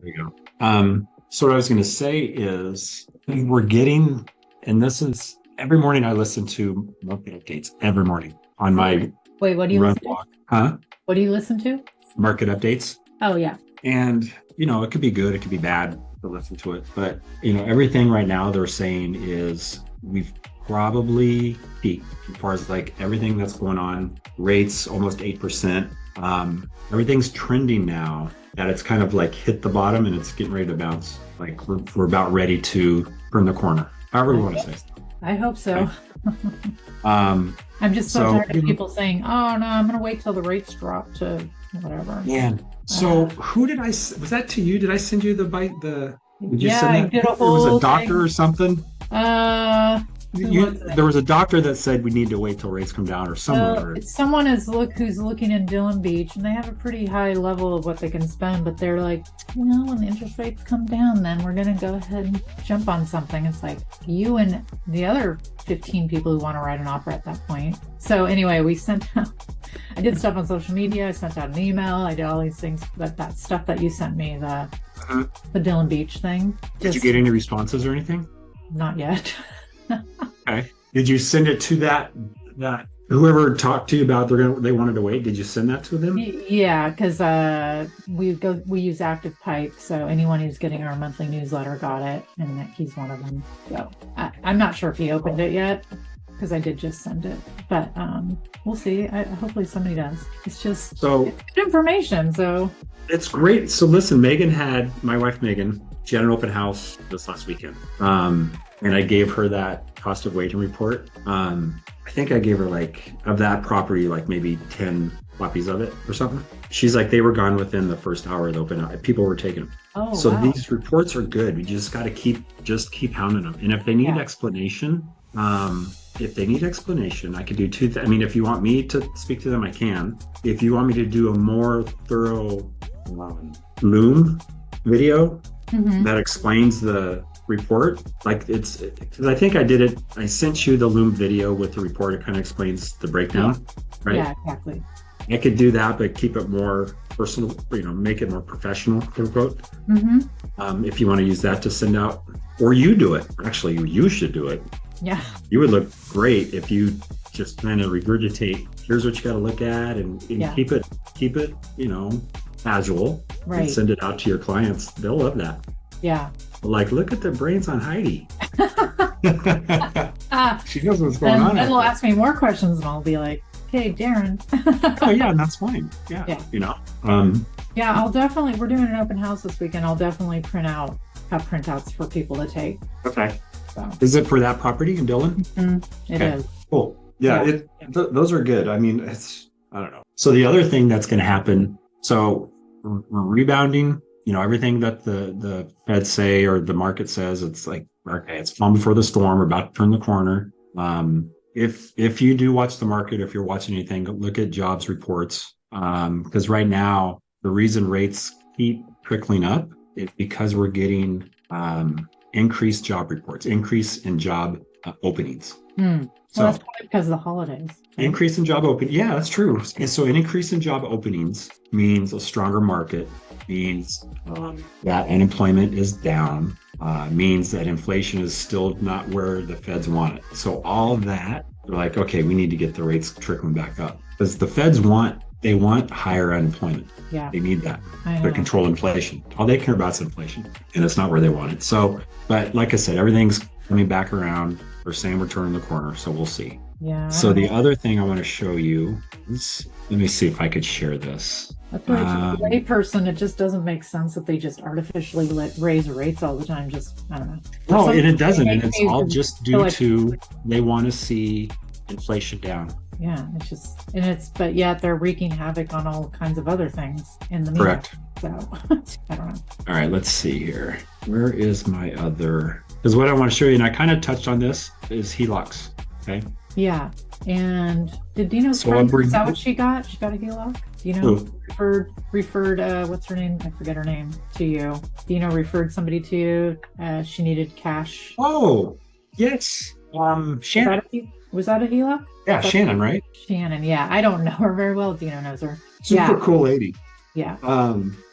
There you go. So what I was going to say is we're getting, and this is every morning I listen to market updates every morning on my Wait, what do you run listen to? walk. Huh? What do you listen to? Market updates. Oh yeah. And, it could be good, it could be bad to listen to it. But, everything right now they're saying is we've probably peaked as far as like everything that's going on. Rates almost 8%. Everything's trending now that it's kind of like hit the bottom and it's getting ready to bounce. Like we're about ready to turn the corner, however we want to say it. I hope so. Right? Um, I'm just so so, tired of people saying, "Oh no, I'm gonna wait till the rates drop to whatever." man, so who did was that to you? Did I send you the bite? Did you Yeah, send I that? did a It was a whole doctor thing. or something. Uh, who was it? There was a doctor that said we need to wait till rates come down, or someone, Well, or it's someone who's looking in Dillon Beach, and they have a pretty high level of what they can spend, but they're like, when the interest rates come down, then we're gonna go ahead and jump on something. It's like you and the other 15 people who want to write an offer at that point. So anyway, we sent out. I did stuff on social media. I sent out an email. I did all these things. That stuff that you sent me, uh, the Dillon Beach thing. did you Just get any responses or anything? not yet. Okay. Did you send it to that whoever talked to you about they wanted to wait? Did you send that to them? Yeah, because we use Active Pipe, so anyone who's getting our monthly newsletter got it, and that he's one of them. So I'm not sure if he opened it yet because I did just send it, but we'll see. Hopefully somebody does. It's just So good information. So it's great. So listen, my wife Megan, she had an open house this last weekend. And I gave her that cost of waiting report. I think I gave her like of that property, like maybe 10 copies of it or something. She's like, they were gone within the first hour of the open house. People were taking them. oh So wow, these reports are good. We just got to keep hounding them. And if they need yeah, explanation, I could do I mean, if you want me to speak to them, I can. If you want me to do a more thorough Loom video hmm that explains the report, like it's because I think I sent you the Loom video with the report. It kind of explains the yeah, breakdown, right? yeah, exactly. I could do that, but keep it more personal, make it more professional, quote unquote. hmm If you want to use that to send out, or you do it. Actually, you should do it. Yeah, You would look great if you just kind of regurgitate. Here's what you got to look at, and yeah, keep it, casual, and right. send it out to your clients. They'll love that. Yeah. Like, look at the brains on Heidi. Ah, She knows what's going and on then out they'll there. ask me more questions, and I'll be like, "Okay, Darren." Oh yeah, and that's fine. Yeah, Yeah. Yeah, I'll definitely, we're doing an open house this weekend. I'll definitely have printouts for people to take. Okay. So Is it for that property in Dillon? it Okay. is. Cool. Yeah, Yeah. those are good. I mean, I don't know. So the other thing that's going to happen, so we're rebounding, everything that the Fed say or the market says, it's like, okay, it's calm before the storm. We're about to turn the corner. If you do watch the market, if you're watching anything, look at jobs reports. Because right now, the reason rates keep trickling up is because we're getting increased job reports, increase in job openings. Hmm. Well, So that's probably because of the holidays. Right? increase in job open. Yeah, that's true. And so an increase in job openings means a stronger market, means that unemployment is down, means that inflation is still not where the Feds want it. So all of that, they're like, okay, we need to get the rates trickling back up because the Feds they want higher unemployment. Yeah, They need that I to know. control inflation. All they care about is inflation, and it's not where they want it. So, but like I said, everything's coming back around. They're saying we're turning the corner, so we'll see. Yeah, I So don't the know. other thing I want to show you is, let me see if I could share this. That's why to a Um, layperson, it just doesn't make sense that they just artificially raise rates all the time. Just, I don't know. For no, some and it reason, doesn't, they and make it's me all just feel due like, to they want to see inflation down. yeah, but yet they're wreaking havoc on all kinds of other things in the meantime. Correct. So, I don't know. All right, let's see here. Where is my other? Because what I want to show you, and I kind of touched on this, is HELOCs. Okay. Yeah. And did Dino's So friend, is that what she got? She got a HELOC? Dino Who? referred what's her name? I forget her name to you. Dino referred somebody to you. She needed cash. Oh, yes. Shannon. Was that a HELOC? Yeah, That's Shannon, right? Shannon. Yeah. I don't know her very well. Dino knows her. Super Yeah. cool lady. Yeah.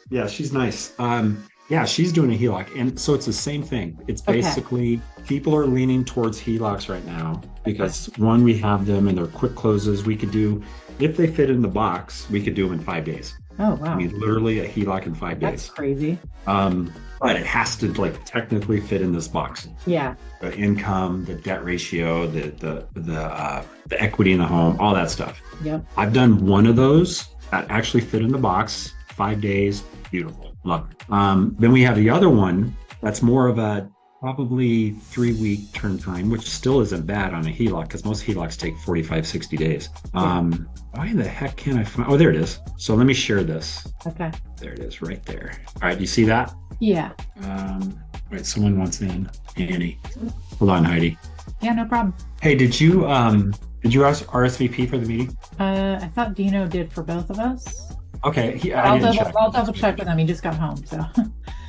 Yeah, she's nice. Yeah, she's doing a HELOC. And so it's the same thing. It's Okay. basically people are leaning towards HELOCs right now because one, we have them and they're quick closes. We could do, if they fit in the box, we could do them in 5 days. Oh, I wow. mean, literally a HELOC in 5 That's days. crazy. But it has to like technically fit in this box. Yeah. The income, the debt ratio, the equity in the home, all that stuff. Yep. I've done one of those that actually fit in the box, 5 days, beautiful, love it. Then we have the other one that's more of a probably 3-week turn time, which still isn't bad on a HELOC because most HELOCs take 45, 60 days. Why the heck can't I find? Oh, there it is. So let me share this. Okay. There it is right there. All right, do you see that? Yeah. Right, someone wants in. Annie. Hold on, Heidi. Yeah, no problem. Hey, did you RSVP for the meeting? I thought Dino did for both of us. Okay, I didn't check. I'll double check with him. He just got home, so.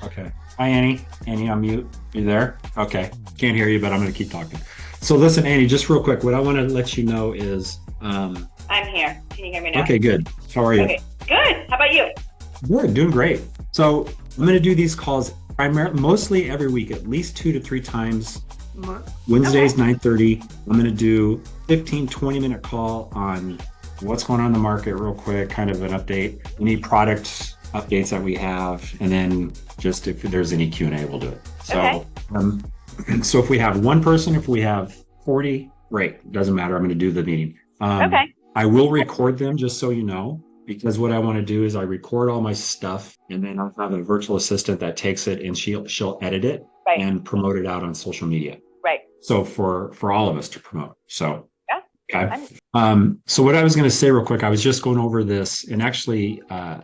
Okay. Hi, Annie. Annie, on mute. You there? Okay. Can't hear you, but I'm going to keep talking. So listen, Annie, just real quick, what I want to let you know is... I'm here. Can you hear me now? Okay, good. How are you? Okay, good. How about you? Good, doing great. So I'm going to do these calls mostly every week, at least 2 to 3 times. Wednesdays, 9:30. I'm going to do 15, 20-minute call on what's going on in the market real quick, kind of an update, any product updates that we have, and then just if there's any Q&A, we'll do it. So, Okay. So if we have one person, if we have 40, great. Doesn't matter. I'm going to do the meeting. Okay. I will record them just so you know, because what I want to do is I record all my stuff and then I'll have a virtual assistant that takes it and she'll edit it Right. and promote it out on social media. Right. So for all of us to promote. So, Yeah. okay. So what I was going to say real quick, I was just going over this and actually a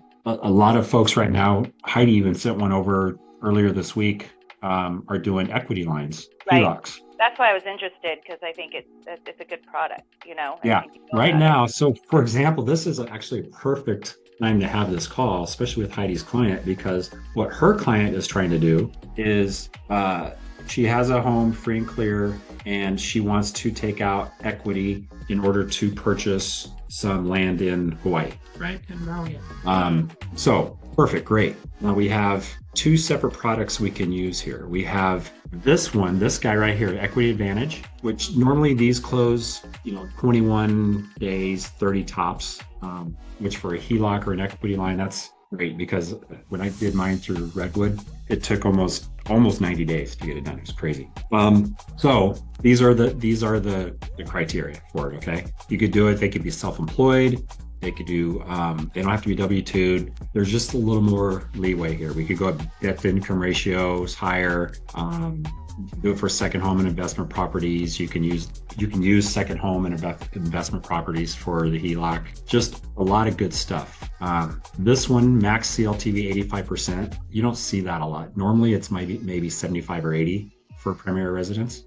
lot of folks right now, Heidi even sent one over earlier this week, are doing equity lines, Right. HELOCs. That's why I was interested because I think it's a good product, you know. and I Yeah, think you know right about now. So for example, this is actually a perfect time to have this call, especially with Heidi's client, because what her client is trying to do is she has a home free and clear and she wants to take out equity in order to purchase some land in Hawaii, right? In Maui. So perfect, great. Now we have 2 separate products we can use here. We have this one, this guy right here, Equity Advantage, which normally these close, 21 days, 30 tops, which for a HELOC or an equity line, that's great because when I did mine through Redwood, it took almost 90 days to get it done. It was crazy. So these are the criteria for it. Okay. You could do it. They could be self-employed. They could do, they don't have to be W-2'd. There's just a little more leeway here. We could go debt to income ratios higher, do it for second home and investment properties. You can use second home and investment properties for the HELOC. Just a lot of good stuff. This one, max CLTV 85%. You don't see that a lot. Normally it's maybe 75 or 80 for primary residence.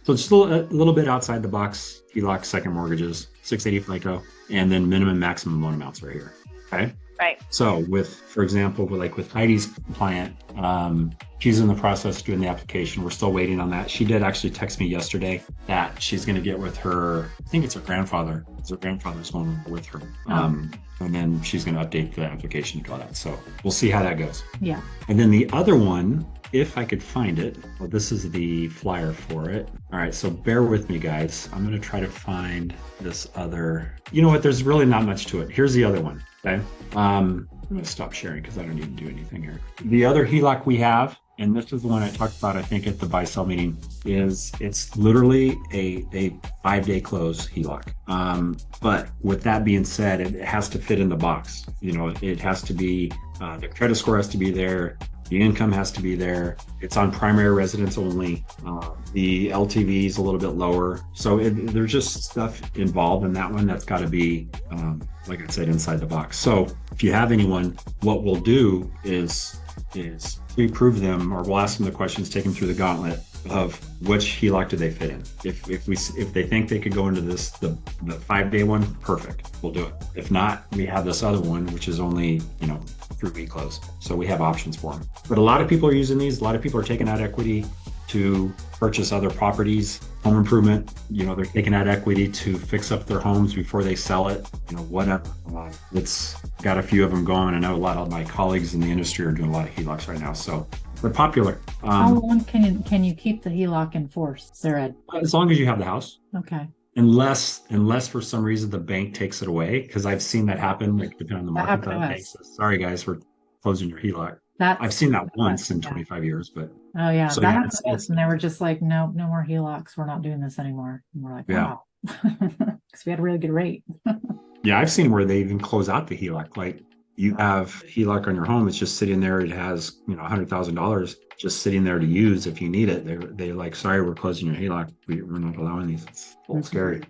So just a little bit outside the box. HELOC, second mortgages, 680 FICO, and then minimum maximum loan amounts right here. Okay. Right. So for example, with Heidi's client, she's in the process of doing the application. We're still waiting on that. She did actually text me yesterday that she's going to get with her, I think it's her grandfather. Her grandfather's going with her. And then she's going to update the application and all that. So we'll see how that goes. Yeah. And then the other one, if I could find it, well, this is the flyer for it. All right, so bear with me, guys. I'm going to try to find this other. You know what? There's really not much to it. Here's the other one. Okay. I'm going to stop sharing because I don't need to do anything here. The other HELOC we have, and this is the one I talked about, I think, at the buy-sell meeting, is it's literally a 5-day close HELOC. But with that being said, it has to fit in the box. It has to be, the credit score has to be there. The income has to be there. It's on primary residence only. The LTV is a little bit lower. So there's just stuff involved in that one that's got to be, like I said, inside the box. So if you have anyone, what we'll do is pre-prove them, or we'll ask them the questions, take them through the gauntlet of which HELOC do they fit in. If they think they could go into the 5-day one, perfect, we'll do it. If not, we have this other one, which is only 3-week close. So we have options for them. But a lot of people are using these. A lot of people are taking out equity to purchase other properties, home improvement. They're taking that equity to fix up their homes before they sell it, whatever. It's got a few of them going. I know a lot of my colleagues in the industry are doing a lot of HELOCs right now. So they're popular. How long can you keep the HELOC in force, Sarah? As long as you have the house. Okay. Unless for some reason the bank takes it away, because I've seen that happen, like depending on the That market. happened to The bank us. says, sorry guys, we're closing your HELOC. I've That's seen that once in yeah. 25 years, but Oh yeah, So, that yeah, happened to it's- us, and they were just like, no more HELOCs. We're not doing this anymore. And we're like, Yeah. wow, because we had a really good rate. yeah, I've seen where they even close out the HELOC. Like you have HELOC on your home, it's just sitting there. It has $100,000 just sitting there to use if you need it. They're like, sorry, we're closing your HELOC. We're not allowing these. It's a little scary.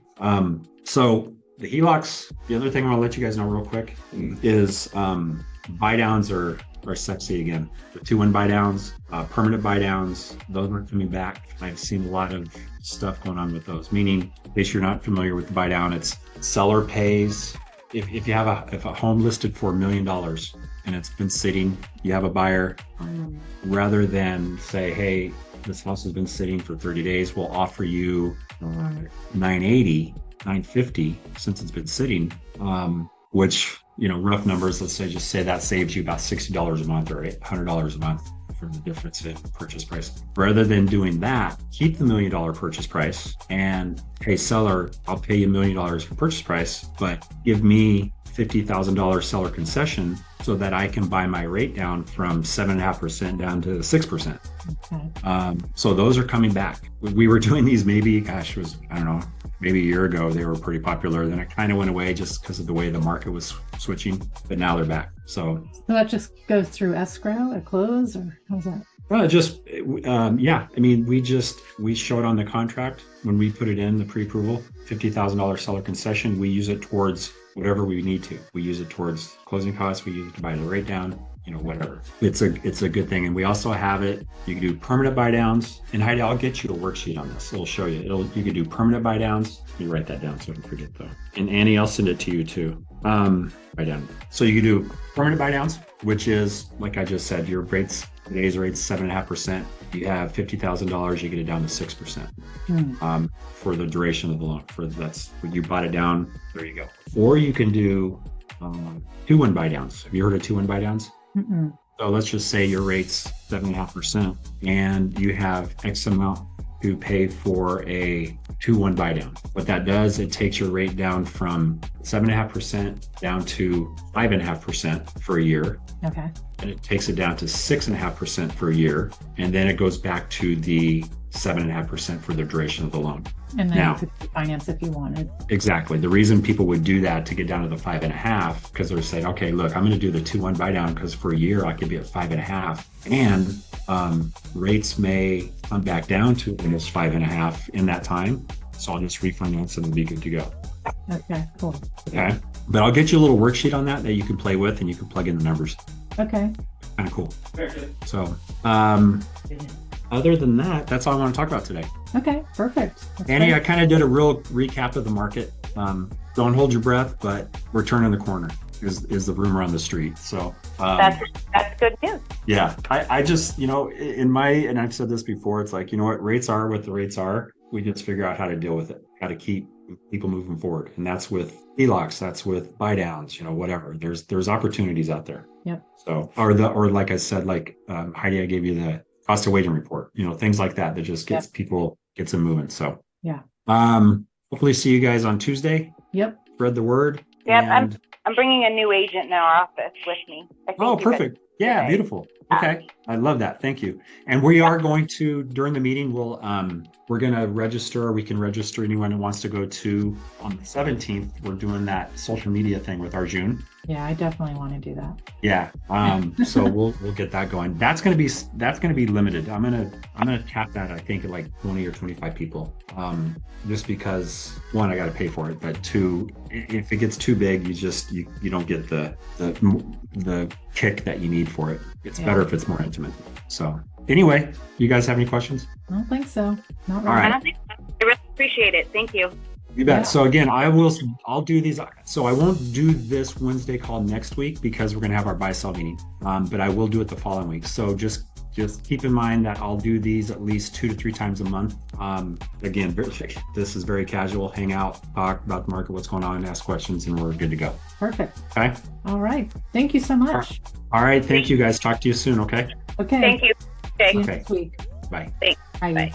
So the HELOCs. The other thing I want to let you guys know real quick is buy downs are sexy again. The 2-1 buy downs, permanent buy downs, those are coming back. I've seen a lot of stuff going on with those. Meaning, in case you're not familiar with the buy down, it's seller pays. If you have a home listed for $1 million and it's been sitting, you have a buyer, rather than say, hey, this house has been sitting for 30 days, we'll offer you $980, $950 since it's been sitting, which, rough numbers, let's just say that saves you about $60 a month or $100 a month for the difference in purchase price. Rather than doing that, keep the $1 million purchase price and, hey, seller, I'll pay you $1 million for purchase price, but give me $50,000 seller concession so that I can buy my rate down from 7.5% down to 6%. Okay. So those are coming back. We were doing these maybe a year ago. They were pretty popular. Then it kind of went away just because of the way the market was switching, but now they're back. So that just goes through escrow at close, or how's that? Yeah. I mean, we show it on the contract when we put it in the pre-approval, $50,000 seller concession. We use it towards whatever we need to. We use it towards closing costs. We use it to buy the rate down, whatever. It's a good thing. And we also have it, you can do permanent buy downs. And Heidi, I'll get you a worksheet on this. It'll show you. You can do permanent buy downs. You write that down so I don't forget though. And Annie, I'll send it to you too. Buy down. So you can do permanent buy downs, which is, like I just said, your today's rate's 7.5%. You have $50,000, you get it down to 6%. For the duration of the loan. That's when you bought it down. There you go. Or you can do 2-1 buy downs. Have you heard of 2-1 buy downs? Mm-mm. So let's just say your rate's 7.5%, and you have X amount to pay for a 2-1 buy down. What that does, it takes your rate down from 7.5% down to 5.5% for a year. Okay. And it takes it down to 6.5% for a year. And then it goes back to the 7.5% for the duration of the loan. And then Now, you could finance if you wanted. Exactly. The reason people would do that to get down to the 5.5, because they're saying, okay, look, I'm going to do the 2-1 buy down because for a year I could be at 5.5, and rates may come back down to almost 5.5 in that time. So I'll just refinance and be good to go. Okay, cool. Okay. But I'll get you a little worksheet on that you can play with and you can plug in the numbers. Okay. Kind of cool. So, other than that, that's all I want to talk about today. Okay, perfect. That's Annie, great. I kind of did a real recap of the market. Don't hold your breath, but we're turning the corner is the rumor on the street. So That's good news. yeah, I just, and I've said this before, it's like, what rates are what the rates are. We just figure out how to deal with it, how to keep people moving forward. And that's with HELOCs, that's with buy downs, whatever. There's opportunities out there. Yep. So, or like I said, Heidi, I gave you the cost of waiting report, things like that just gets them moving. So yeah. Hopefully see you guys on Tuesday. Yep. Spread the word. Yep, and... I'm bringing a new agent in our office with me. I think Oh, you guys- perfect. Yeah, today. beautiful. Okay. I love that. Thank you. And we are going to, during the meeting, we're going to register. We can register anyone who wants to go to on the 17th. We're doing that social media thing with Arjun. Yeah, I definitely want to do that. Yeah. So we'll get that going. That's going to be limited. I'm going to cap that, I think, at like 20 or 25 people. Just because one, I got to pay for it, but two, if it gets too big, you don't get the kick that you need for it. It's better if it's more intimate. So anyway, you guys have any questions? I don't think so. Not All really. I right. don't think so. I really appreciate it. Thank you. You bet. Yeah. So again, I'll do these. So I won't do this Wednesday call next week because we're going to have our buy sell meeting. But I will do it the following week. So just just keep in mind that I'll do these at least 2 to 3 times a month. Again, this is very casual, hang out, talk about the market, what's going on, ask questions, and we're good to go. Perfect. Okay. All right. Thank you so much. All right. Thank you guys. Talk to you soon. Okay. Okay. Thank you. See you Okay. next week. Bye. Thanks. Bye. Bye.